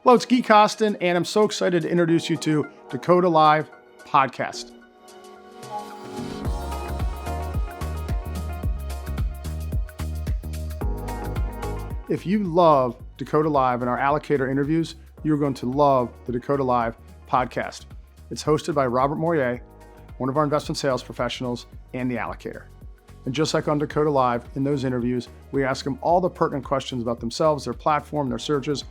Hello, it's Guy Costin, and I'm so excited to introduce you to Dakota Live Podcast. If you love Dakota Live and our allocator interviews, you're going to love the Dakota Live Podcast. It's hosted by Robert Moyer, one of our investment sales professionals, and the allocator. And just like on Dakota Live, in those interviews, we ask them all the pertinent questions about themselves, their platform, their searches,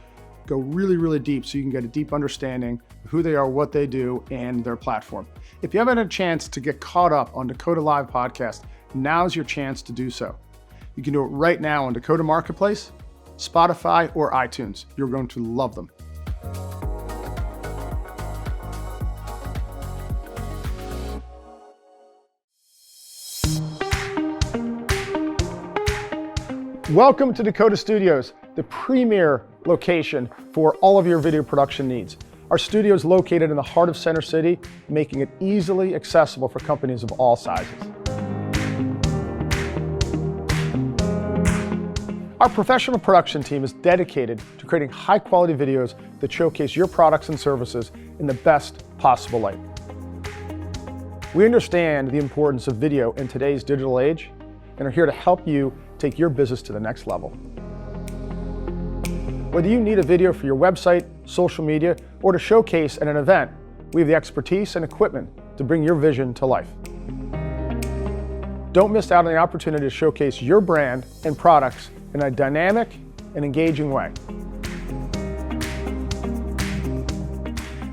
go really, really deep so you can get a deep understanding of who they are, what they do, and their platform. If you haven't had a chance to get caught up on Dakota Live Podcast, now's your chance to do so. You can do it right now on Dakota Marketplace, Spotify, or iTunes. You're going to love them. Welcome to Dakota Studios, the premier location for all of your video production needs. Our studio is located in the heart of Center City, making it easily accessible for companies of all sizes. Our professional production team is dedicated to creating high-quality videos that showcase your products and services in the best possible light. We understand the importance of video in today's digital age and are here to help you take your business to the next level. Whether you need a video for your website, social media, or to showcase at an event, we have the expertise and equipment to bring your vision to life. Don't miss out on the opportunity to showcase your brand and products in a dynamic and engaging way.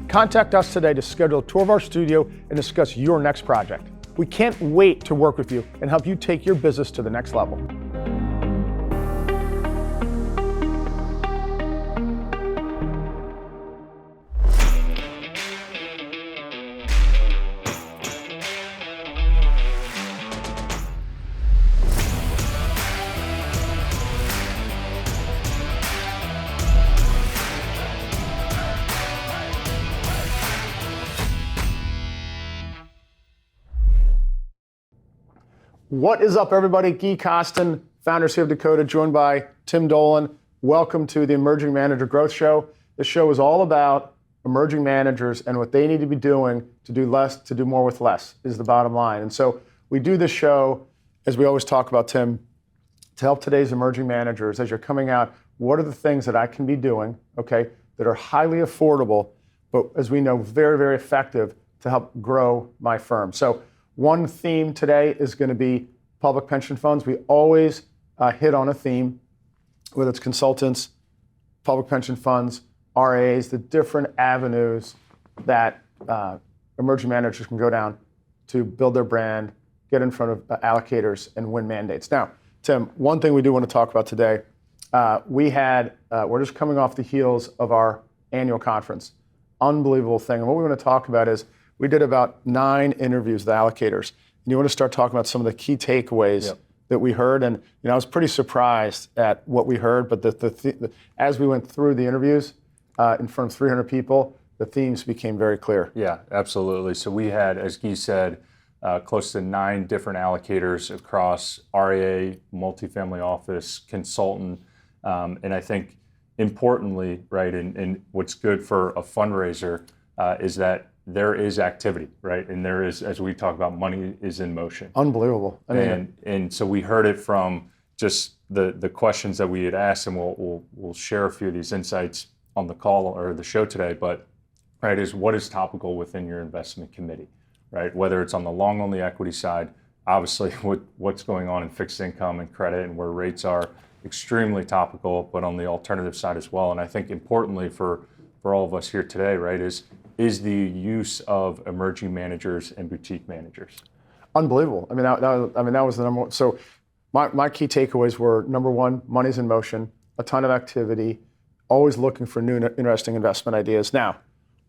Contact us today to schedule a tour of our studio and discuss your next project. We can't wait to work with you and help you take your business to the next level. What is up, everybody? Guy Costin, founder of Dakota, joined by Tim Dolan. Welcome to the Emerging Manager Growth Show. This show is all about emerging managers and what they need to be doing to do less, to do more with less, is the bottom line. And so we do this show, as we always talk about, Tim, to help today's emerging managers, as you're coming out, what are the things that I can be doing, okay, that are highly affordable, but as we know, very, very effective to help grow my firm. So one theme today is going to be public pension funds. We always hit on a theme, whether it's consultants, public pension funds, RAs, the different avenues that emerging managers can go down to build their brand, get in front of allocators, and win mandates. Now, Tim, one thing we do want to talk about today, we're just coming off the heels of our annual conference. Unbelievable thing. And what we want to talk about is we did about 9 interviews with allocators. And you want to start talking about some of the key takeaways that we heard. And I was pretty surprised at what we heard, but as we went through the interviews in front of 300 people, the themes became very clear. Yeah, absolutely. So we had, as Guy said, close to 9 different allocators across RIA, multifamily office, consultant, and I think importantly, right, and what's good for a fundraiser is that there is activity, right? And there is, as we talk about, money is in motion. Unbelievable. And so we heard it from just the questions that we had asked, and we'll share a few of these insights on the call or the show today. But right, is what is topical within your investment committee, right? Whether it's on the long only equity side, obviously what's going on in fixed income and credit and where rates are, extremely topical, but on the alternative side as well. And I think importantly for all of us here today, right, is the use of emerging managers and boutique managers. Unbelievable. That was the number one. So my key takeaways were, number one, money's in motion, a ton of activity, always looking for new interesting investment ideas. Now,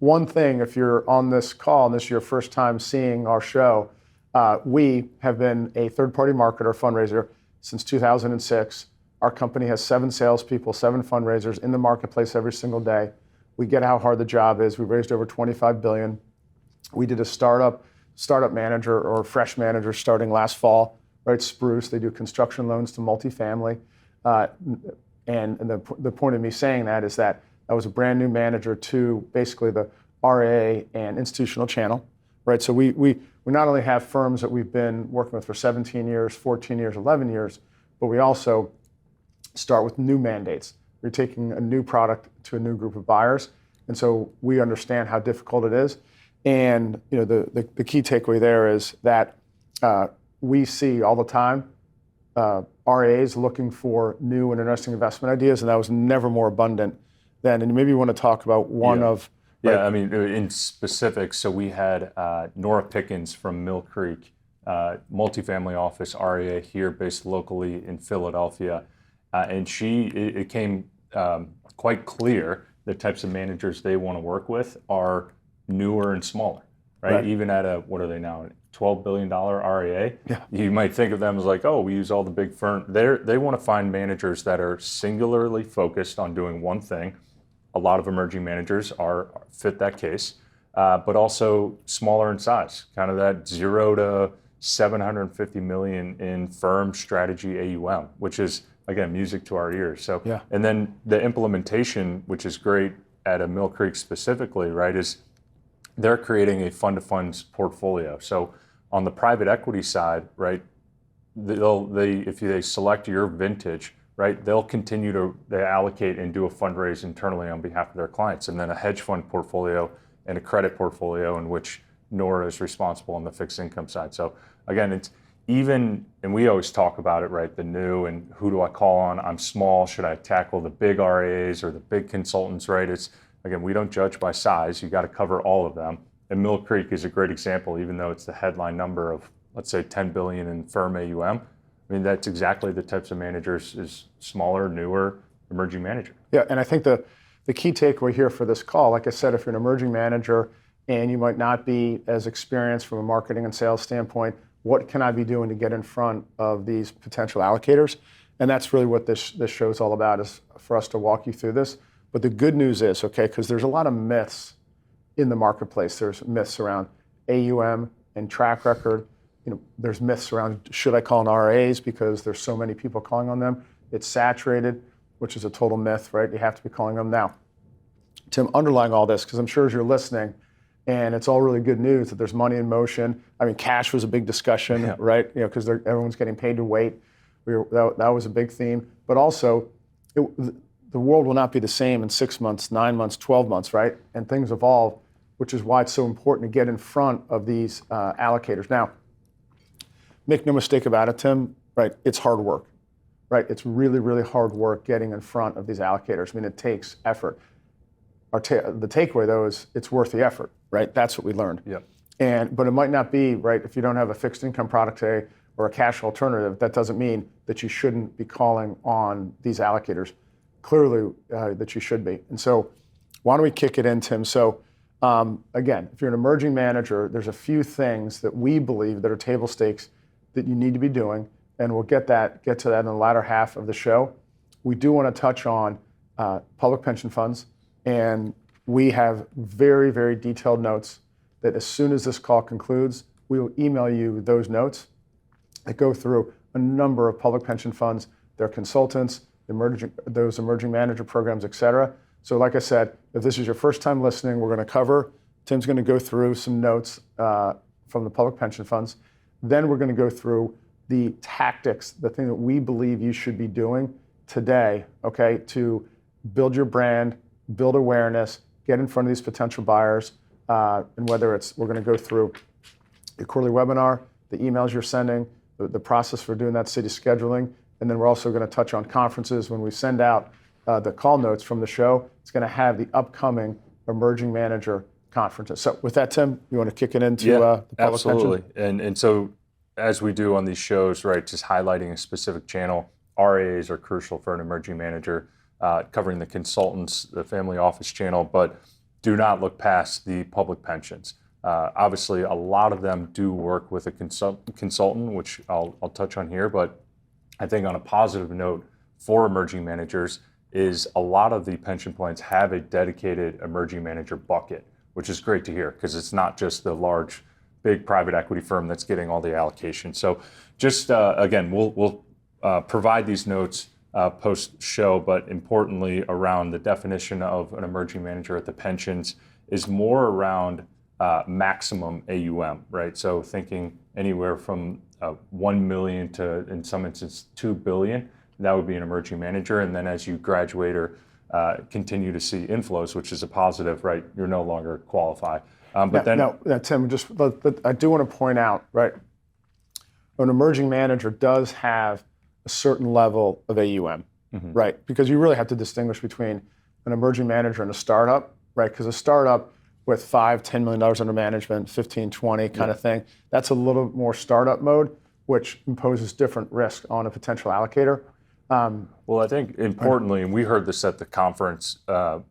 one thing, if you're on this call and this is your first time seeing our show, we have been a third-party marketer, fundraiser, since 2006. Our company has 7 salespeople, 7 fundraisers in the marketplace every single day. We get how hard the job is. We raised over $25 billion. We did a startup manager or fresh manager starting last fall, right? Spruce. They do construction loans to multifamily. And the point of me saying that is that I was a brand new manager to basically the RIA and institutional channel, right? So we not only have firms that we've been working with for 17 years, 14 years, 11 years, but we also start with new mandates. We're taking a new product to a new group of buyers. And so we understand how difficult it is. And the key takeaway there is that we see all the time RIAs looking for new and interesting investment ideas, and that was never more abundant then. And maybe you want to talk about one of... Right? Yeah, I mean, in specific, so we had Nora Pickens from Mill Creek, multifamily office RIA here based locally in Philadelphia. And it came quite clear the types of managers they want to work with are newer and smaller, right? Even at what are they now, $12 billion RIA? Yeah. You might think of them as like, oh, we use all the big firms. They want to find managers that are singularly focused on doing one thing. A lot of emerging managers fit that case, but also smaller in size, kind of that 0 to 750 million in firm strategy AUM, which is, again, music to our ears. So, yeah. And then the implementation, which is great at a Mill Creek specifically, right, is they're creating a fund of funds portfolio. So on the private equity side, right, if they select your vintage, right, they'll continue to allocate and do a fundraise internally on behalf of their clients, and then a hedge fund portfolio and a credit portfolio in which Nora is responsible on the fixed income side. So again, it's even, and we always talk about it, right, the new and who do I call on? I'm small, should I tackle the big RAs or the big consultants, right? It's, again, we don't judge by size, you got to cover all of them. And Mill Creek is a great example, even though it's the headline number of, let's say, 10 billion in firm AUM. I mean, that's exactly the types of managers is smaller, newer, emerging manager. Yeah, and I think the key takeaway here for this call, like I said, if you're an emerging manager and you might not be as experienced from a marketing and sales standpoint, what can I be doing to get in front of these potential allocators? And that's really what this show is all about, is for us to walk you through this. But the good news is, okay, because there's a lot of myths in the marketplace. There's myths around AUM and track record. There's myths around, should I call on RAs because there's so many people calling on them? It's saturated, which is a total myth, right? You have to be calling them now. Tim, underlying all this, because I'm sure as you're listening, and it's all really good news that there's money in motion. I mean, cash was a big discussion, yeah. Right? Because everyone's getting paid to wait. That was a big theme. But also, the world will not be the same in 6 months, 9 months, 12 months, right? And things evolve, which is why it's so important to get in front of these allocators. Now, make no mistake about it, Tim, right? It's hard work, right? It's really, really hard work getting in front of these allocators. I mean, it takes effort. The takeaway, though, is it's worth the effort, right? That's what we learned. Yep. But it might not be, right, if you don't have a fixed income product today or a cash alternative, that doesn't mean that you shouldn't be calling on these allocators. Clearly, that you should be. And so why don't we kick it in, Tim? So again, if you're an emerging manager, there's a few things that we believe that are table stakes that you need to be doing, and we'll get to that in the latter half of the show. We do want to touch on public pension funds, and we have very, very detailed notes that as soon as this call concludes, we will email you those notes that go through a number of public pension funds, their consultants, those emerging manager programs, et cetera. So like I said, if this is your first time listening, we're going to cover, Tim's going to go through some notes from the public pension funds. Then we're going to go through the tactics, the thing that we believe you should be doing today, okay, to build your brand, build awareness, get in front of these potential buyers, and whether it's, we're going to go through your quarterly webinar, the emails you're sending, the process for doing that, city scheduling, and then we're also going to touch on conferences. When we send out the call notes from the show, it's going to have the upcoming emerging manager conferences. So with that, Tim, you want to kick it into the public absolutely. pension? And so as we do on these shows, right, just highlighting a specific channel, RAs are crucial for an emerging manager, covering the consultants, the family office channel, but do not look past the public pensions. Obviously, a lot of them do work with a consultant, which I'll touch on here, but I think on a positive note for emerging managers is a lot of the pension plans have a dedicated emerging manager bucket, which is great to hear because it's not just the large, big private equity firm that's getting all the allocation. So just, again, we'll provide these notes post-show, but importantly around the definition of an emerging manager at the pensions is more around maximum AUM, right? So thinking anywhere from 1 million to, in some instances, 2 billion, that would be an emerging manager. And then as you graduate or continue to see inflows, which is a positive, right, you're no longer qualify. Tim, but I do want to point out, right, an emerging manager does have a certain level of AUM, right? Because you really have to distinguish between an emerging manager and a startup, right? Because a startup with $5-10 million under management, 15, 20 kind of thing, that's a little more startup mode, which imposes different risk on a potential allocator. Well, I think importantly, and we heard this at the conference,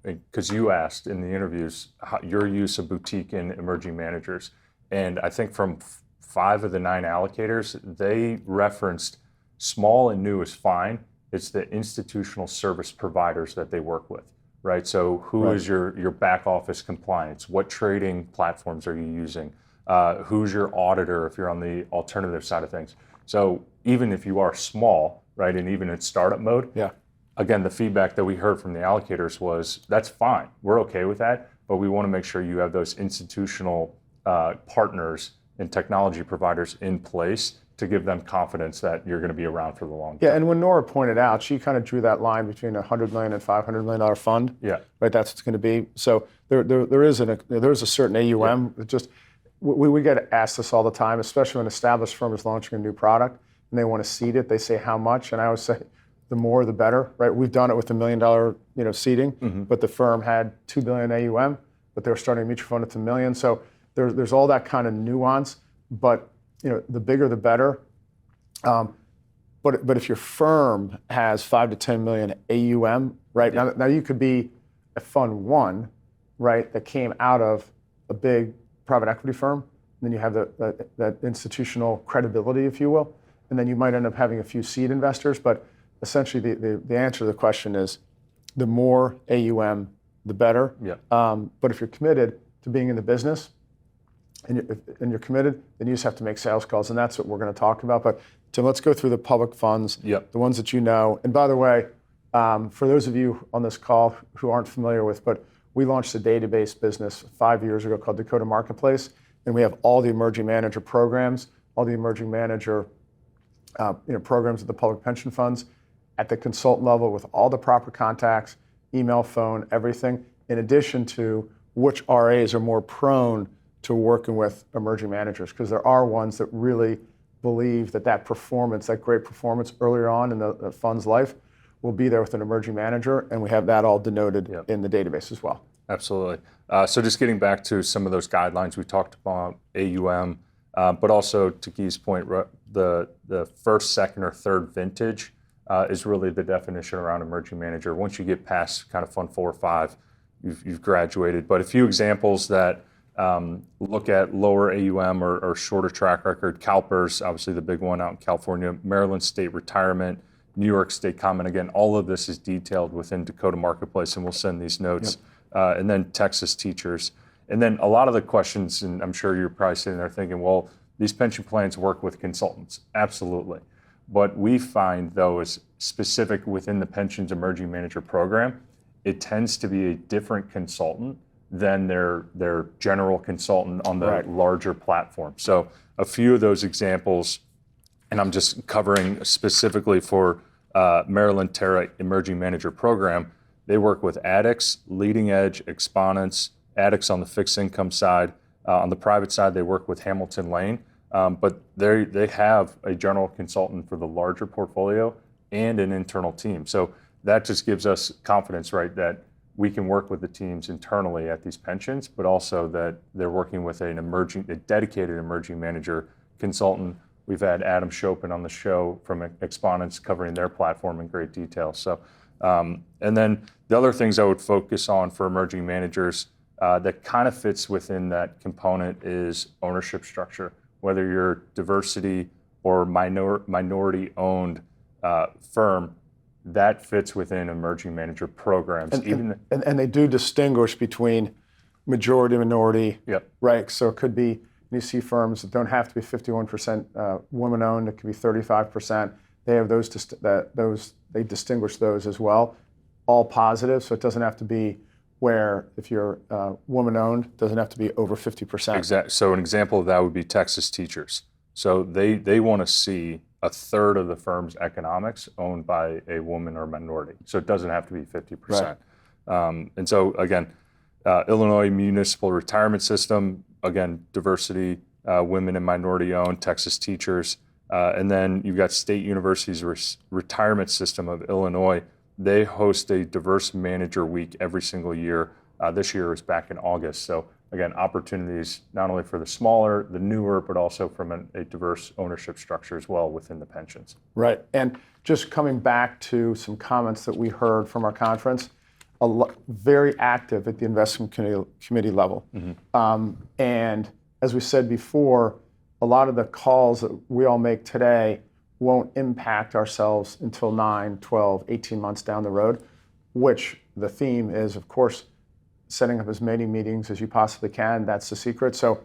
because you asked in the interviews your use of boutique and emerging managers. And I think from 5 of the 9 allocators, they referenced small and new is fine. It's the institutional service providers that they work with, right? So who is your back office compliance? What trading platforms are you using? Who's your auditor if you're on the alternative side of things? So even if you are small, right, and even in startup mode, again, the feedback that we heard from the allocators was, that's fine. We're okay with that, but we want to make sure you have those institutional partners and technology providers in place to give them confidence that you're going to be around for the long term. Yeah, and when Nora pointed out, she kind of drew that line between a $100 million and $500 million fund. Yeah. Right, that's what it's going to be. So there is a certain AUM. Yeah. Just we get asked this all the time, especially when an established firm is launching a new product and they want to seed it. They say how much, and I always say the more the better. Right, we've done it with $1 million seeding, but the firm had $2 billion AUM, but they were starting a mutual fund at $1 million. So there's all that kind of nuance, but the bigger the better. But if your firm has 5 to 10 million AUM, right, now you could be a fund one, right, that came out of a big private equity firm, and then you have that institutional credibility, if you will, and then you might end up having a few seed investors. But essentially, the answer to the question is, the more AUM, the better. Yeah. But if you're committed to being in the business, and you're committed, then you just have to make sales calls, and that's what we're going to talk about. But Tim, let's go through the public funds, the ones that you know. And by the way, for those of you on this call who aren't familiar with, but we launched a database business 5 years ago called Dakota Marketplace, and we have all the emerging manager programs, all the emerging manager programs at the public pension funds at the consultant level with all the proper contacts, email, phone, everything, in addition to which RAs are more prone to working with emerging managers, because there are ones that really believe that performance, that great performance earlier on in the fund's life, will be there with an emerging manager, and we have that all denoted in the database as well. Absolutely. So just getting back to some of those guidelines, we talked about AUM, but also to Guy's point, the first, second, or third vintage is really the definition around emerging manager. Once you get past kind of fund 4 or 5, you've graduated. But a few examples that look at lower AUM or shorter track record. CalPERS, obviously the big one out in California, Maryland State Retirement, New York State Common. Again, all of this is detailed within Dakota Marketplace, and we'll send these notes. And then Texas Teachers. And then a lot of the questions, and I'm sure you're probably sitting there thinking, well, these pension plans work with consultants. Absolutely. What we find, though, is specific within the pensions emerging manager program, it tends to be a different consultant than their general consultant on the larger platform. So a few of those examples, and I'm just covering specifically for Maryland Terra Emerging Manager Program, they work with addicts, leading edge, exponents, addicts on the fixed income side. On the private side, they work with Hamilton Lane, but they have a general consultant for the larger portfolio and an internal team. So that just gives us confidence, right, that we can work with the teams internally at these pensions, but also that they're working with a dedicated emerging manager consultant. We've had Adam Chopin on the show from Exponents covering their platform in great detail. So, and then the other things I would focus on for emerging managers that kind of fits within that component is ownership structure. Whether you're diversity or minority owned firm, that fits within emerging manager programs. And they do distinguish between majority, minority, right? So it could be, you see firms that don't have to be 51% women-owned, it could be 35%. they have they distinguish those as well, all positive. So it doesn't have to be where if you're woman-owned, it doesn't have to be over 50%. Exactly. So an example of that would be Texas teachers. So they want to see a third of the firm's economics owned by a woman or minority. So it doesn't have to be 50%. Right. And so again, Illinois municipal retirement system, again, diversity, women and minority owned, Texas teachers. And then you've got State University's retirement system of Illinois. They host a diverse manager week every single year. This year was back in August. So again, opportunities not only for the smaller, the newer, but also from a diverse ownership structure as well within the pensions. Right. And just coming back to some comments that we heard from our conference, very active at the investment committee level. And as we said before, a lot of the calls that we all make today won't impact ourselves until 9, 12, 18 months down the road, which the theme is, of course, setting up as many meetings as you possibly can. That's the secret. So,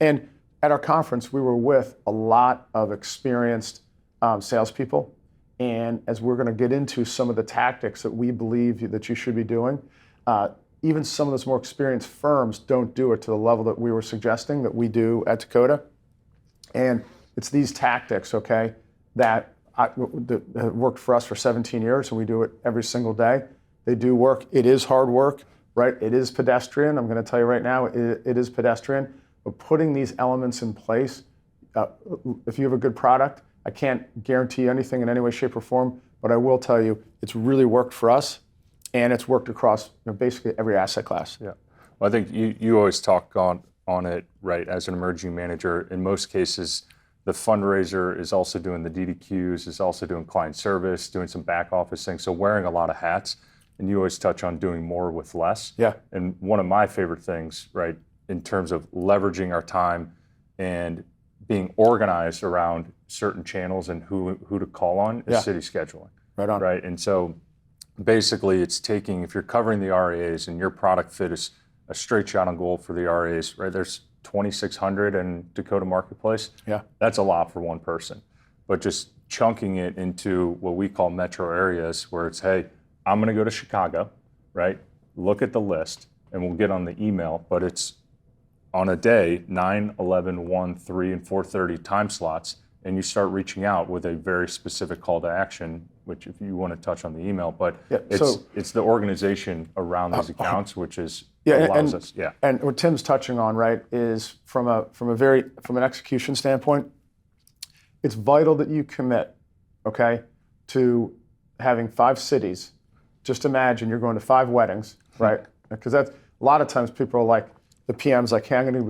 and at our conference, we were with a lot of experienced salespeople. And as we're going to get into some of the tactics that we believe that you should be doing, even some of those more experienced firms don't do it to the level that we were suggesting that we do at Dakota. And it's these tactics, okay, that have worked for us for 17 years, and we do it every single day. They do work. It is hard work, right? It is pedestrian. I'm going to tell you right now, it is pedestrian. But putting these elements in place, if you have a good product, I can't guarantee anything in any way, shape, or form, but I will tell you it's really worked for us, and it's worked across basically every asset class. Yeah. Well, I think you always talk on it, right, as an emerging manager. In most cases, the fundraiser is also doing the DDQs, is also doing client service, doing some back office things, so wearing a lot of hats. And you always touch on doing more with less. Yeah. And one of my favorite things, right, in terms of leveraging our time and being organized around certain channels and who to call on is city scheduling. Right on. Right. And so basically it's taking, if you're covering the RAs and your product fit is a straight shot on goal for the RAs, right? There's 2,600 in Dakota Marketplace. Yeah. That's a lot for one person. But just chunking it into what we call metro areas where it's, hey, I'm going to go to Chicago, right? Look at the list and we'll get on the email, but it's on a day, 9, 11, 1, 3, and 4:30 time slots, and you start reaching out with a very specific call to action, which if you want to touch on the email, but it's the organization around these accounts, which is allows us. Yeah. And what Tim's touching on, right, is from an execution standpoint, it's vital that you commit, okay, to having 5 cities. Just imagine you're going to 5 weddings, right? Because that's a lot of times people are like, the PM's like, hey, I'm going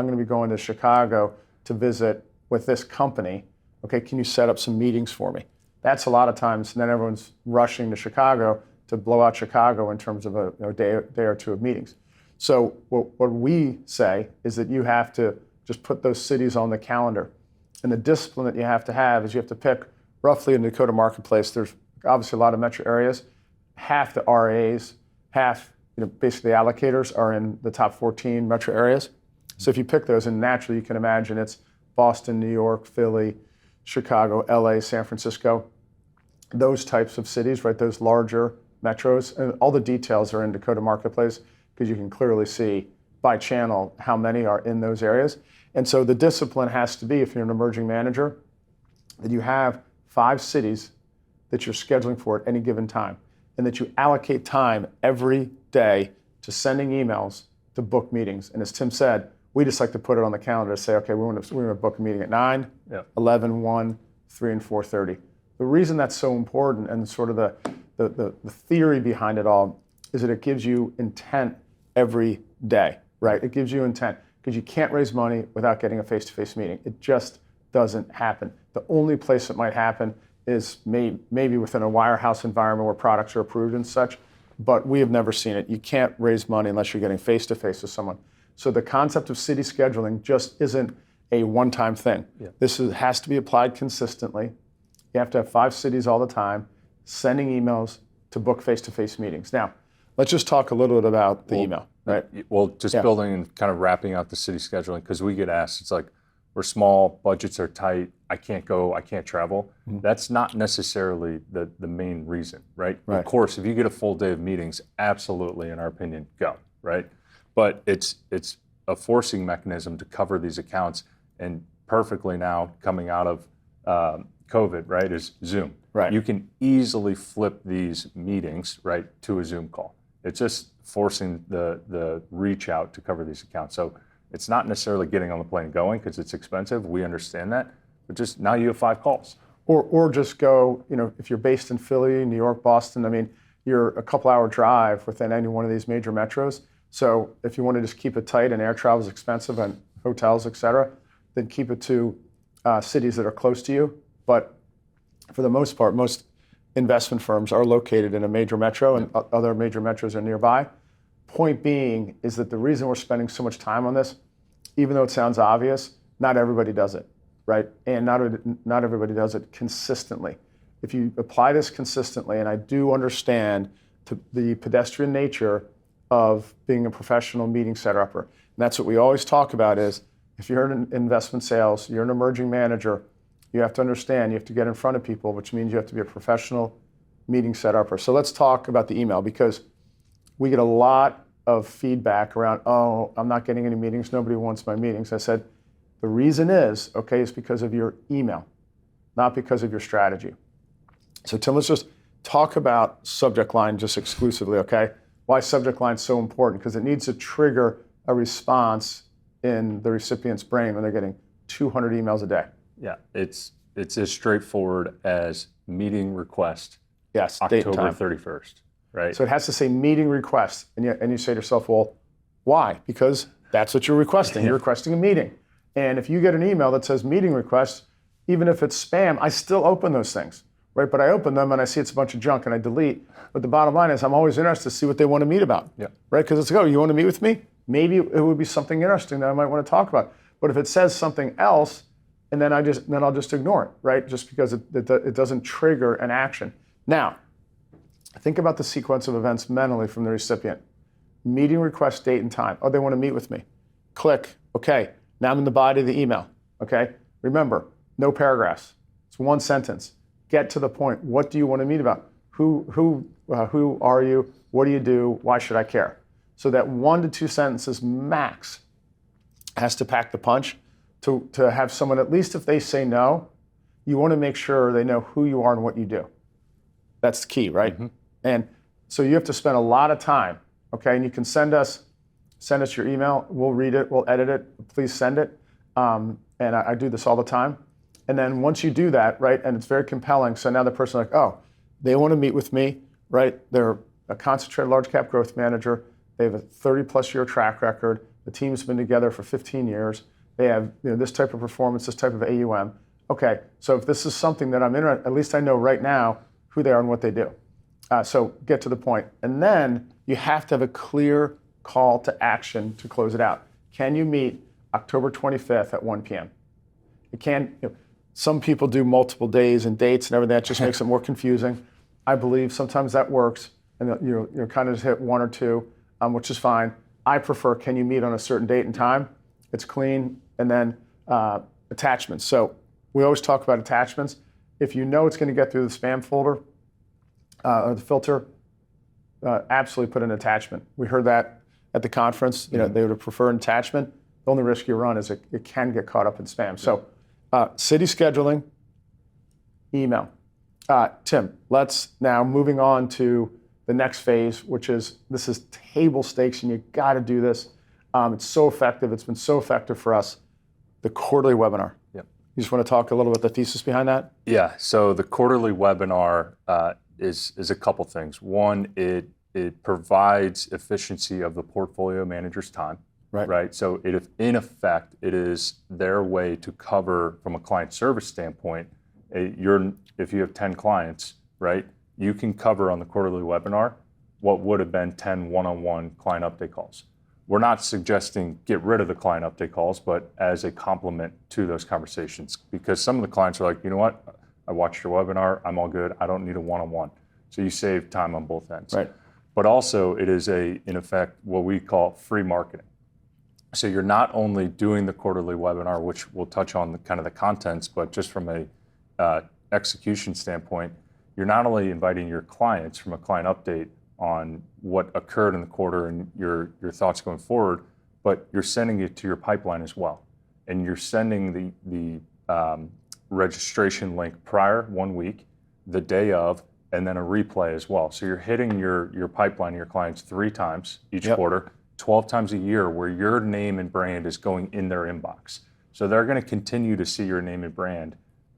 to be going to Chicago to visit with this company. Okay, can you set up some meetings for me? That's a lot of times, and then everyone's rushing to Chicago to blow out Chicago in terms of a day or two of meetings. So what we say is that you have to just put those cities on the calendar. And the discipline that you have to have is you have to pick roughly in the Dakota Marketplace, there's obviously a lot of metro areas. Half the RAs, half basically allocators are in the top 14 metro areas. So if you pick those, and naturally you can imagine it's Boston, New York, Philly, Chicago, LA, San Francisco, those types of cities, right? Those larger metros, and all the details are in Dakota Marketplace because you can clearly see by channel how many are in those areas. And so the discipline has to be, if you're an emerging manager, that you have 5 cities that you're scheduling for at any given time, and that you allocate time every day to sending emails to book meetings. And as Tim said, we just like to put it on the calendar to say, okay, we're going to book a meeting at 9, 11, 1, 3, and 4:30. The reason that's so important and sort of the theory behind it all is that it gives you intent every day, right? It gives you intent because you can't raise money without getting a face-to-face meeting. It just doesn't happen. The only place it might happen is maybe within a wirehouse environment where products are approved and such, but we have never seen it. You can't raise money unless you're getting face-to-face with someone. So the concept of city scheduling just isn't a one-time thing. Yeah. This has to be applied consistently. You have to have 5 cities all the time, sending emails to book face-to-face meetings. Now, let's just talk a little bit about the email, right? Well, just building and kind of wrapping out the city scheduling, because we get asked, it's like, we're small, budgets are tight, I can't go, I can't travel. That's not necessarily the main reason, right? Of course, if you get a full day of meetings, absolutely, in our opinion, go, right? But it's a forcing mechanism to cover these accounts, and perfectly now coming out of COVID, right, is Zoom. Right. You can easily flip these meetings, right, to a Zoom call. It's just forcing the reach out to cover these accounts. So it's not necessarily getting on the plane and going because it's expensive. We understand that, but just now you have 5 calls. Or just go, if you're based in Philly, New York, Boston, I mean, you're a couple-hour drive within any one of these major metros. So if you want to just keep it tight and air travel is expensive and hotels, et cetera, then keep it to cities that are close to you. But for the most part, most investment firms are located in a major metro and other major metros are nearby. Point being is that the reason we're spending so much time on this, even though it sounds obvious, not everybody does it, right? And not everybody does it consistently. If you apply this consistently, and I do understand the pedestrian nature of being a professional meeting setter-upper, and that's what we always talk about is, if you're in investment sales, you're an emerging manager, you have to understand, you have to get in front of people, which means you have to be a professional meeting setter-upper. So let's talk about the email, because we get a lot of feedback around, oh, I'm not getting any meetings, nobody wants my meetings. I said, the reason is because of your email, not because of your strategy. So Tim, let's just talk about subject line just exclusively, okay? Why subject line is so important? Because it needs to trigger a response in the recipient's brain when they're getting 200 emails a day. Yeah, it's as straightforward as meeting request. Yes, date and October time. 31st, right? So it has to say meeting request, and you say to yourself, well, why? Because that's what you're requesting. You're requesting a meeting. And if you get an email that says meeting request, even if it's spam, I still open those things, right? But I open them and I see it's a bunch of junk and I delete. But the bottom line is I'm always interested to see what they want to meet about, right? Because it's, you want to meet with me? Maybe it would be something interesting that I might want to talk about. But if it says something else, and then I'll just ignore it, right? Just because it doesn't trigger an action. Now, think about the sequence of events mentally from the recipient. Meeting request, date and time. Oh, they want to meet with me. Click, okay. Now I'm in the body of the email, okay? Remember, no paragraphs. It's one sentence. Get to the point. What do you want to meet about? Who are you? What do you do? Why should I care? So that 1 to 2 sentences max has to pack the punch to have someone, at least if they say no, you want to make sure they know who you are and what you do. That's the key, right? Mm-hmm. And so you have to spend a lot of time, okay? And you can send us your email. We'll read it. We'll edit it. Please send it. And I do this all the time. And then once you do that, right, and it's very compelling, so now the person like, oh, they want to meet with me, right? They're a concentrated large cap growth manager. They have a 30-plus year track record. The team's been together for 15 years. They have this type of performance, this type of AUM. Okay, so if this is something that I'm interested, at least I know right now who they are and what they do. So get to the point. And then you have to have a clear call to action to close it out. Can you meet October 25th at 1 p.m.? You can't, some people do multiple days and dates and everything. That just makes it more confusing. I believe sometimes that works, and you're kind of just hit 1 or 2, which is fine. I prefer, can you meet on a certain date and time? It's clean. And then attachments. So we always talk about attachments. If you know it's going to get through the spam folder or the filter, absolutely put an attachment. We heard that at the conference. They would prefer an attachment. The only risk you run is it can get caught up in spam. So city scheduling, email. Tim, let's now moving on to the next phase, which is, this is table stakes and you got to do this. It's so effective. It's been so effective for us. The quarterly webinar. Yep. You just want to talk a little bit the thesis behind that? Yeah. So the quarterly webinar is a couple things. One, it provides efficiency of the portfolio manager's time. Right. So in effect, it is their way to cover, from a client service standpoint, if you have 10 clients, right, you can cover on the quarterly webinar what would have been 10 one-on-one client update calls. We're not suggesting get rid of the client update calls, but as a complement to those conversations, because some of the clients are like, you know what, I watched your webinar, I'm all good, I don't need a one-on-one. So you save time on both ends. Right. But also it is in effect, what we call free marketing. So you're not only doing the quarterly webinar, which we'll touch on kind of the contents, but just from a execution standpoint, you're not only inviting your clients from a client update on what occurred in the quarter and your thoughts going forward, but you're sending it to your pipeline as well. And you're sending the registration link prior 1 week, the day of, and then a replay as well. So you're hitting your pipeline, your clients 3 times each quarter, 12 times a year, where your name and brand is going in their inbox. So they're going to continue to see your name and brand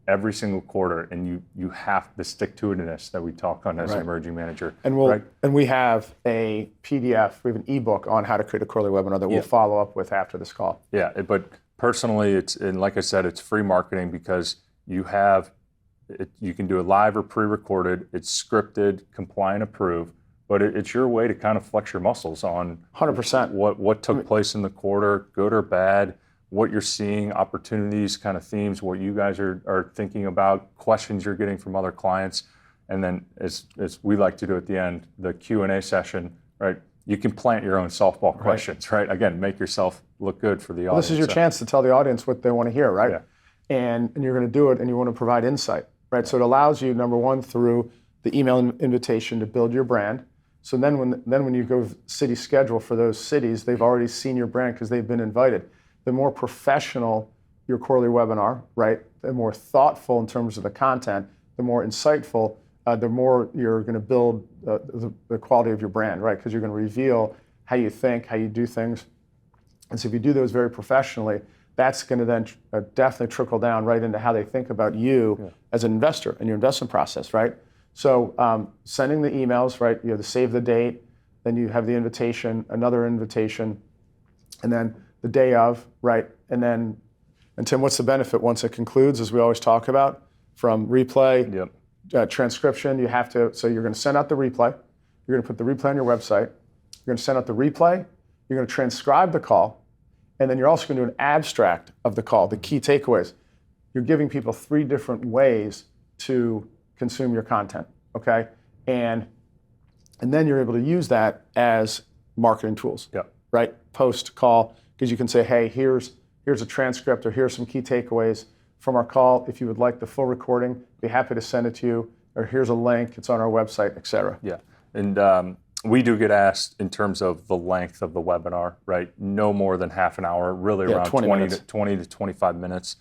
every single quarter, and you have the stick-to-itiveness that we talk on as an emerging manager. And and we have a PDF, we have an ebook on how to create a quarterly webinar that we'll follow up with after this call. Yeah, but personally, and like I said, it's free marketing because you can do it live or pre-recorded. It's scripted, compliant, approved, but it's your way to kind of flex your muscles on 100%. What took place in the quarter, good or bad, what you're seeing, opportunities, kind of themes, what you guys are thinking about, questions you're getting from other clients, and then as we like to do at the end, the Q&A session, right? You can plant your own softball questions, right? Again, make yourself look good for the audience. Well, this is your chance to tell the audience what they want to hear, right? Yeah. And you're going to do it, and you want to provide insight, right? So it allows you, number one, through the email invitation to build your brand. So then when you go city schedule for those cities, they've already seen your brand because they've been invited. The more professional your quarterly webinar, right? The more thoughtful in terms of the content, the more insightful, the more you're going to build the quality of your brand, right? Because you're going to reveal how you think, how you do things. And so if you do those very professionally, that's going to then definitely trickle down right into how they think about you as an investor and your investment process, right? So sending the emails, right? You have to save the date, then you have the invitation, another invitation, and then the day of, right? And Tim, what's the benefit once it concludes, as we always talk about, from replay, transcription, so you're going to send out the replay, you're going to put the replay on your website, you're going to send out the replay, you're going to transcribe the call, and then you're also going to do an abstract of the call, the key takeaways. You're giving people 3 different ways to consume your content, okay? And then you're able to use that as marketing tools, right? Post call, because you can say, hey, here's a transcript, or here's some key takeaways from our call. If you would like the full recording, be happy to send it to you, or here's a link, it's on our website, et cetera. Yeah, and we do get asked in terms of the length of the webinar, right? No more than half an hour, really around 20 to 25 minutes.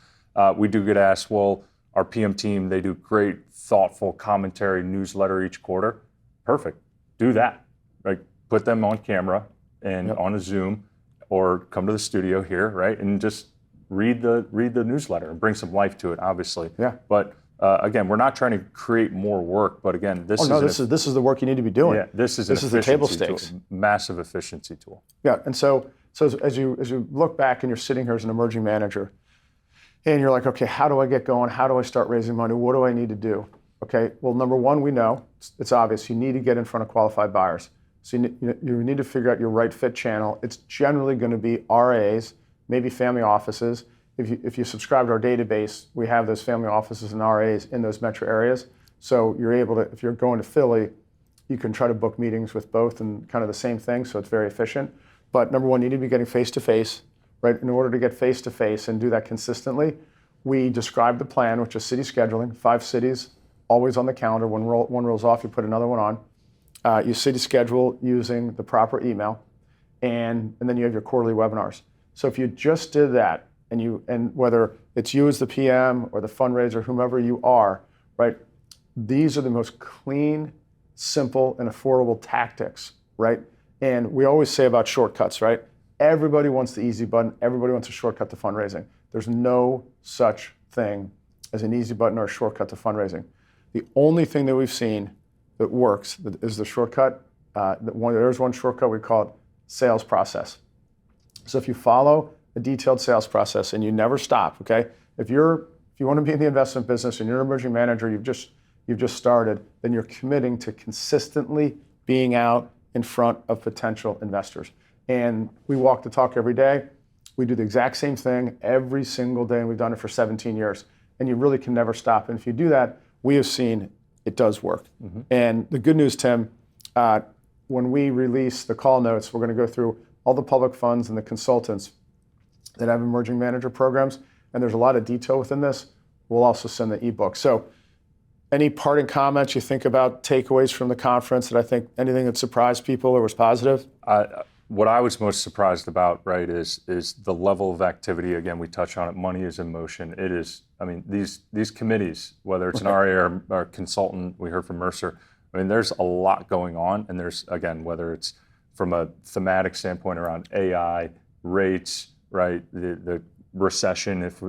We do get asked, well, our PM team, they do great, thoughtful commentary newsletter each quarter. Perfect, do that, right? Put them on camera and on a Zoom, or come to the studio here, right? And just read the newsletter and bring some life to it, obviously. Yeah. But again, we're not trying to create more work, but again, this is the work you need to be doing. Yeah, this is the table stakes tool, massive efficiency tool. Yeah, and so as you look back and you're sitting here as an emerging manager, and you're like, okay, how do I get going? How do I start raising money? What do I need to do? Okay, well, number one, we know it's obvious. You need to get in front of qualified buyers. So you need to figure out your right fit channel. It's generally going to be RAs, maybe family offices. If you subscribe to our database, we have those family offices and RAs in those metro areas. So you're able to, if you're going to Philly, you can try to book meetings with both and kind of the same thing, so it's very efficient. But number one, you need to be getting face-to-face, right? In order to get face-to-face and do that consistently, we describe the plan, which is city scheduling, 5 cities, always on the calendar. When one rolls off, you put another one on. You city schedule using the proper email, and then you have your quarterly webinars. So if you just did that, and whether it's you as the PM or the fundraiser, whomever you are, right? These are the most clean, simple, and affordable tactics, right? And we always say about shortcuts, right? Everybody wants the easy button. Everybody wants a shortcut to fundraising. There's no such thing as an easy button or a shortcut to fundraising. The only thing that we've seen that works is the shortcut. There's one shortcut, we call it sales process. So if you follow a detailed sales process and you never stop, okay? If you want to be in the investment business and you're an emerging manager, you've just started, then you're committing to consistently being out in front of potential investors. And we walk the talk every day. We do the exact same thing every single day, and we've done it for 17 years. And you really can never stop. And if you do that, we have seen it does work. Mm-hmm. And the good news, Tim, when we release the call notes, we're going to go through all the public funds and the consultants that have emerging manager programs, and there's a lot of detail within this. We'll also send the ebook. So any parting comments you think about takeaways from the conference that I think anything that surprised people or was positive? What I was most surprised about, right, is the level of activity. Again, we touch on it. Money is in motion. It is. I mean, these committees, whether it's an RA or a consultant, we heard from Mercer. I mean, there's a lot going on, and there's, again, whether it's from a thematic standpoint around AI, rates, right, the recession, if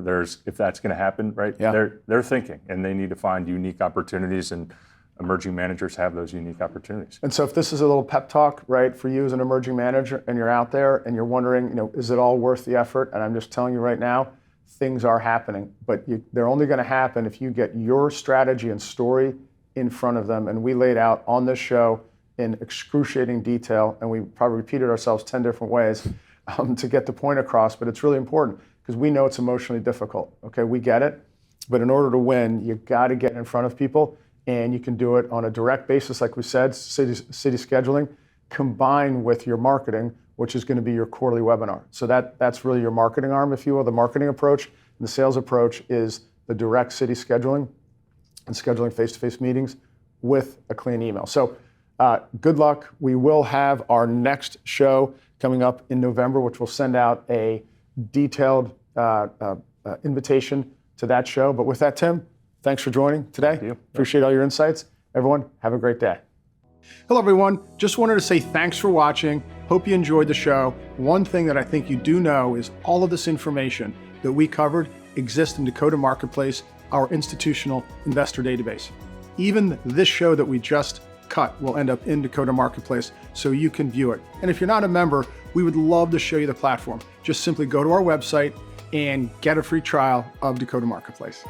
that's going to happen, right? Yeah. They're thinking, and they need to find unique opportunities, and emerging managers have those unique opportunities. And so if this is a little pep talk, right, for you as an emerging manager, and you're out there and you're wondering, is it all worth the effort? And I'm just telling you right now, things are happening, but they're only going to happen if you get your strategy and story in front of them. And we laid out on this show in excruciating detail, and we probably repeated ourselves 10 different ways to get the point across, but it's really important because we know it's emotionally difficult. Okay, we get it, but in order to win, you got to get in front of people, and you can do it on a direct basis, like we said, city scheduling, combined with your marketing, which is going to be your quarterly webinar. So that's really your marketing arm, if you will. The marketing approach and the sales approach is the direct city scheduling and scheduling face-to-face meetings with a clean email. So good luck. We will have our next show coming up in November, which will send out a detailed invitation to that show. But with that, Tim, thanks for joining today. Thank you. Appreciate all your insights. Everyone, have a great day. Hello, everyone. Just wanted to say thanks for watching. Hope you enjoyed the show. One thing that I think you do know is all of this information that we covered exists in Dakota Marketplace, our institutional investor database. Even this show that we just cut will end up in Dakota Marketplace so you can view it. And if you're not a member, we would love to show you the platform. Just simply go to our website and get a free trial of Dakota Marketplace.